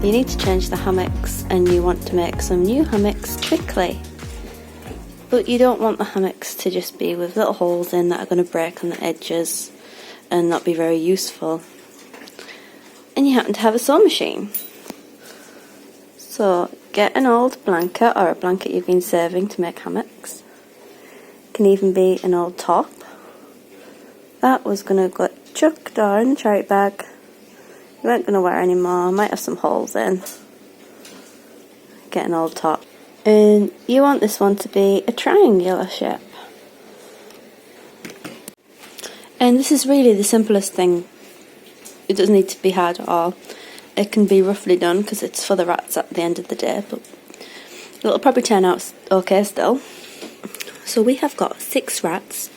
you need to change the hammocks and you want to make some new hammocks quickly. But you don't want the hammocks to just be with little holes in that are going to break on the edges and not be very useful. And you happen to have a sewing machine. So get an old blanket or a blanket you've been saving to make hammocks. It can even be an old top. That was going to get chucked down in a charity bag. You weren't going to wear anymore, might have some holes in. Get an old top. And you want this one to be a triangular shape. And this is really the simplest thing. It doesn't need to be hard at all. It can be roughly done because it's for the rats at the end of the day, but it'll probably turn out okay still. So we have got 6 rats.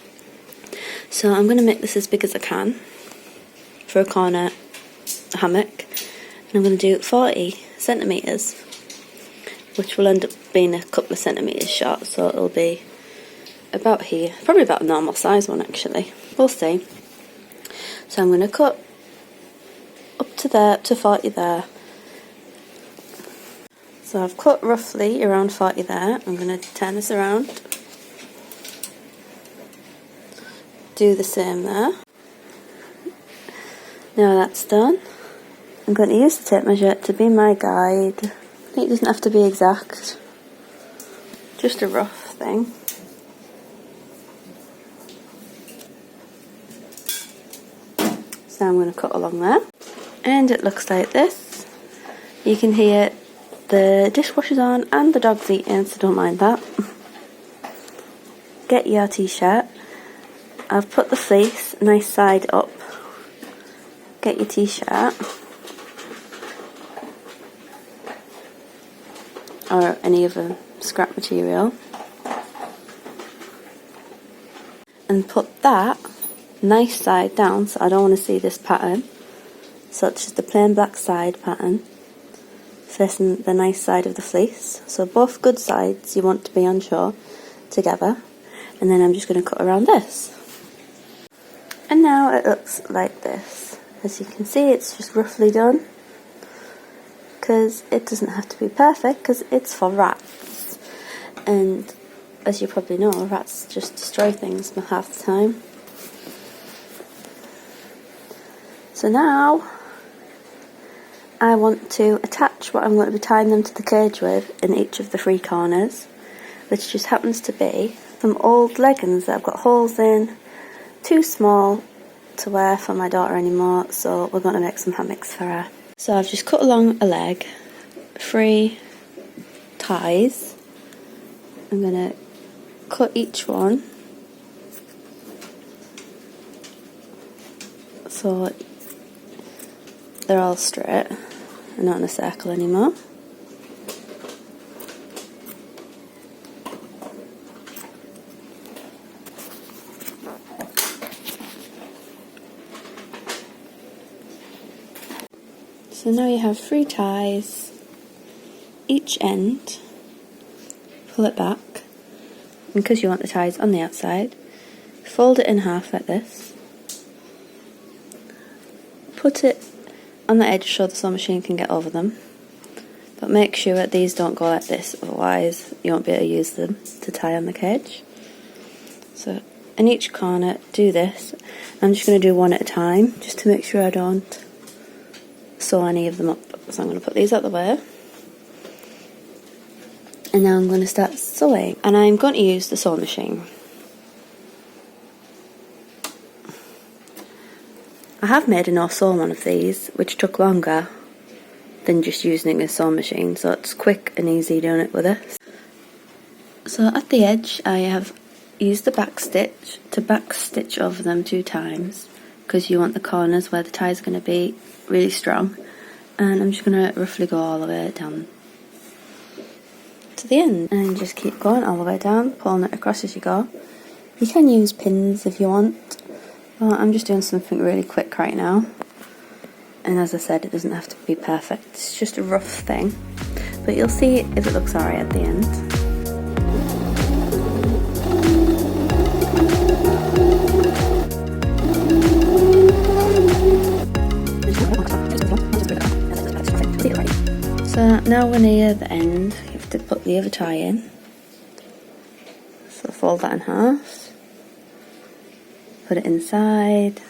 So I'm going to make this as big as I can for a corner hammock. And I'm going to do 40 centimetres, which will end up being a couple of centimetres short, so it'll be about here. Probably about a normal size one actually. We'll see. So I'm going to cut up to there, up to 40 there. So I've cut roughly around 40 there. I'm going to turn this around. Do the same there. Now that's done, I'm going to use the tape measure to be my guide. I think it doesn't have to be exact, just a rough thing. So I'm going to cut along there, and it looks like this. You can hear the dishwasher's on and the dog's eating, so don't mind that. Get your t-shirt. I've put the fleece nice side up. Get your t-shirt or any other scrap material and put that nice side down, so I don't want to see this pattern, so it's just the plain black side pattern facing the nice side of the fleece. So both good sides you want to be on shore together, and then I'm just going to cut around this. And now it looks like this. As you can see, it's just roughly done, because it doesn't have to be perfect because it's for rats, and as you probably know, rats just destroy things half the time. So now I want to attach what I'm going to be tying them to the cage with in each of the 3 corners, which just happens to be some old leggings that I've got holes in, too small to wear for my daughter anymore, so we're going to make some hammocks for her. So I've just cut along a leg, 3 ties. I'm going to cut each one so they're all straight and not in a circle anymore. So now you have 3 ties, each end, pull it back, and because you want the ties on the outside, fold it in half like this, put it on the edge so the sewing machine can get over them, but make sure that these don't go like this, otherwise you won't be able to use them to tie on the cage. So in each corner do this. I'm just going to do one at a time just to make sure I don't sew any of them up. So I'm going to put these out the way, and now I'm going to start sewing, and I'm going to use the sewing machine. I have made a no-sew one of these, which took longer than just using a sewing machine, so it's quick and easy doing it with this. So at the edge I have used the back stitch to back stitch over them 2 times, because you want the corners where the tie is going to be really strong, and I'm just going to roughly go all the way down to the end, and just keep going all the way down, pulling it across as you go. You can use pins if you want, but I'm just doing something really quick right now, and as I said, it doesn't have to be perfect, it's just a rough thing, but you'll see if it looks alright at the end. Now we're near the end, you have to put the other tie in. So fold that in half, put it inside,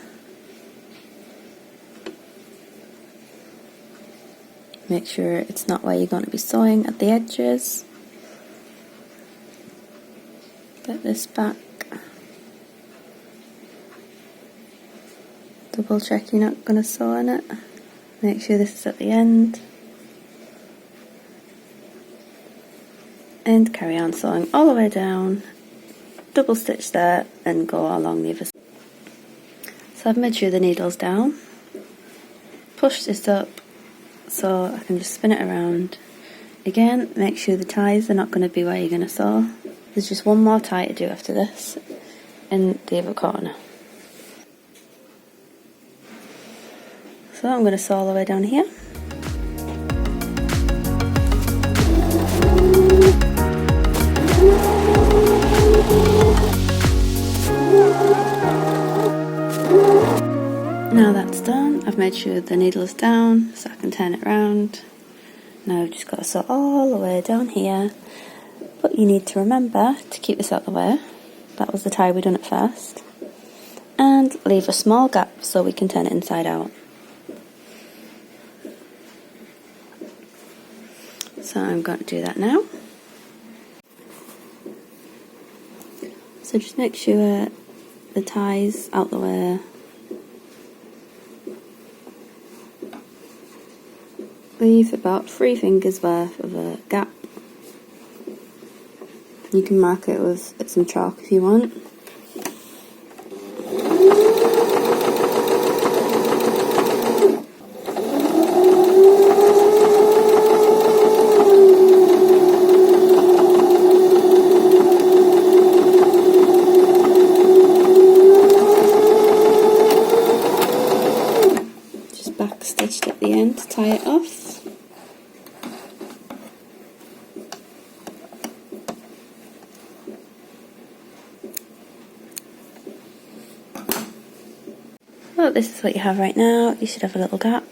make sure it's not where you're going to be sewing at the edges. Get this back, double check you're not going to sew in it, make sure this is at the end, and carry on sewing all the way down, double stitch there and go along the other side. So I've made sure the needle's down, push this up so I can just spin it around. Again, make sure the ties are not going to be where you're going to sew. There's just one more tie to do after this in the other corner. So I'm going to sew all the way down here. Now that's done, I've made sure the needle is down so I can turn it around. Now I've just got to sew all the way down here, but you need to remember to keep this out the way. That was the tie we done at first. And leave a small gap so we can turn it inside out. So I'm going to do that now. So just make sure the tie's out the way. Leave about 3 fingers worth of a gap. You can mark it with some chalk if you want. Just back stitched at the end to tie it off. Well, this is what you have right now. You should have a little gap.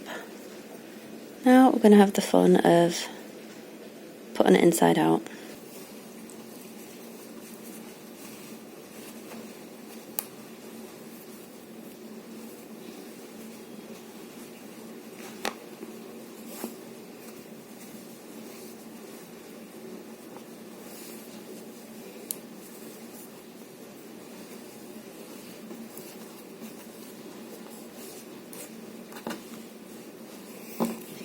Now we're going to have the fun of putting it inside out.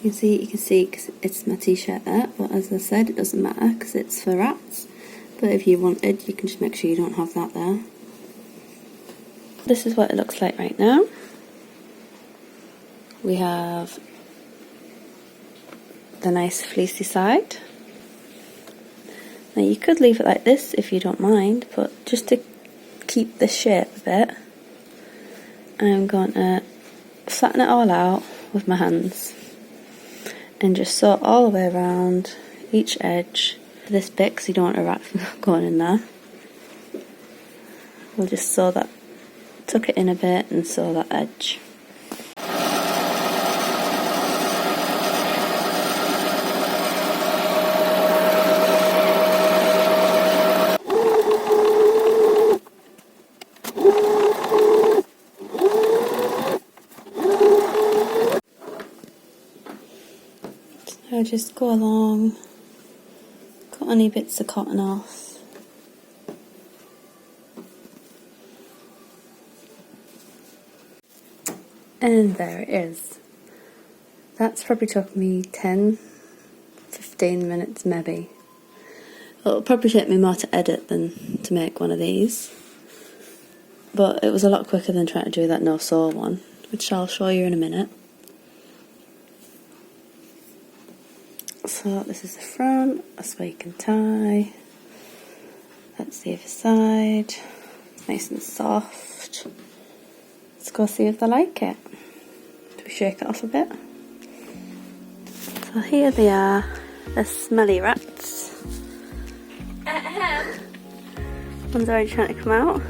You can see because it's my t-shirt there, but as I said, it doesn't matter because it's for rats. But if you wanted, you can just make sure you don't have that there. This is what it looks like right now. We have the nice fleecy side. Now you could leave it like this if you don't mind, but just to keep the shape of it, I'm going to flatten it all out with my hands. And just sew all the way around each edge to this bit because you don't want a rat going in there. We'll just sew that, tuck it in a bit and sew that edge. So just go along, cut any bits of cotton off. And there it is. That's probably took me 10-15 minutes maybe. It'll probably take me more to edit than to make one of these. But it was a lot quicker than trying to do that no-sew one, which I'll show you in a minute. So this is the front, that's where you can tie. That's the other side. It's nice and soft. Let's go see if they like it. Do we shake it off a bit? So here they are, the smelly rats. One's already trying to come out.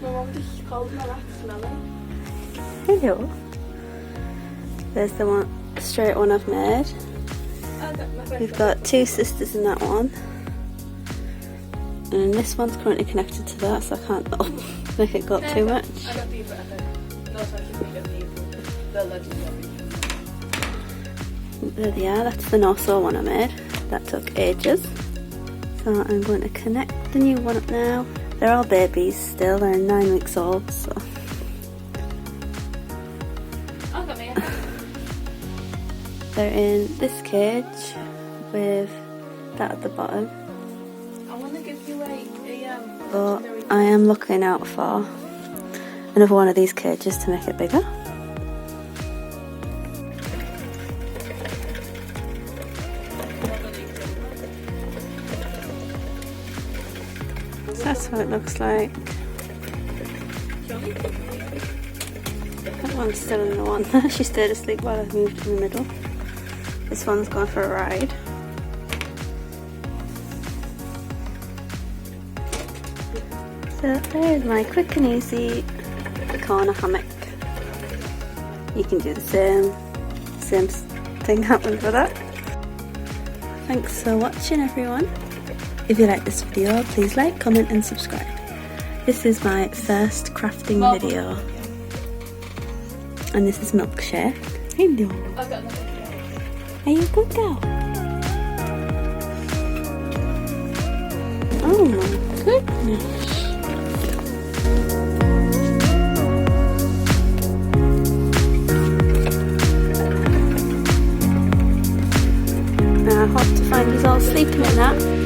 My mum just called my rat smelly. Hello. There's the straight one I've made. We've got 2 sisters in that one. And this one's currently connected to that, so I can't make it go up too much. There they are, that's the no-sew one I made. That took ages. So I'm going to connect the new one up now. They're all babies still, they're 9 weeks old, so. They're in this cage with that at the bottom. I want to give you But I am looking out for another one of these cages to make it bigger. So that's what it looks like. That one's still in the one. She stayed asleep while I moved in the middle. This one's gone for a ride. So there's my quick and easy corner hammock. You can do the same thing happen for that. Thanks for watching everyone. If you like this video, please like, comment and subscribe. This is my first crafting video. And this is Milkshake. Hello. Are you a good girl? Oh my goodness. I hope to find you all sleeping in that.